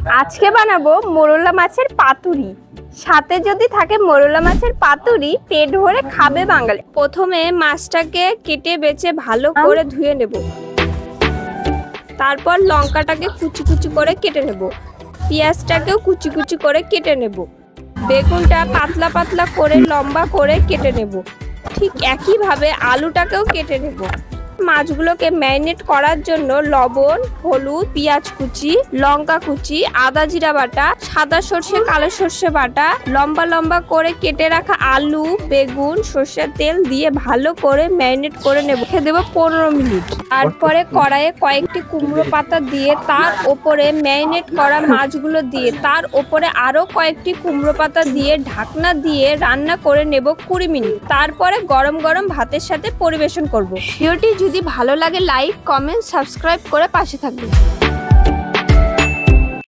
আজকে বানাবো মোরলা মাছের পাতুরি। সাথে যদি থাকে মোরলা মাছের পাতুরি, পেট ভরে খাবে বাঙালি। প্রথমে মাছটাকে কেটে বেছে ভালো করে ধুয়ে নেব। তারপর লঙ্কাটাকে কুচি কুচি করে কেটে নেব। পেঁয়াজটাকেও কুচি কুচি করে কেটে নেব। বেগুনটা পাতলা পাতলা করে লম্বা করে কেটে নেব। ঠিক একইভাবে আলুটাকেও কেটে নেব। মাছগুলোকে ম্যারিনেট করার জন্য লবণ, হলুদ, পেঁয়াজ কুচি, লঙ্কা কুচি, আদা জিরা বাটা, সাদা সর্ষে কালো সর্ষে বাটা, লম্বা লম্বা করে কেটে রাখা আলু, বেগুন, সর্ষের তেল দিয়ে ভালো করে ম্যারিনেট করে নেব। রেখে দেবো 15 মিনিট। তারপরে কড়াইয়ে কয়েকটি কুমড়ো পাতা দিয়ে তার ওপরে ম্যারিনেট করা মাছগুলো দিয়ে তার ওপরে আরো কয়েকটি কুমড়ো পাতা দিয়ে ঢাকনা দিয়ে রান্না করে নেব 20 মিনিট। তারপরে গরম গরম ভাতের সাথে পরিবেশন করব। ভিডিওটি যদি ভালো লাগে লাইক, কমেন্ট, সাবস্ক্রাইব করে পাশে থাকবেন।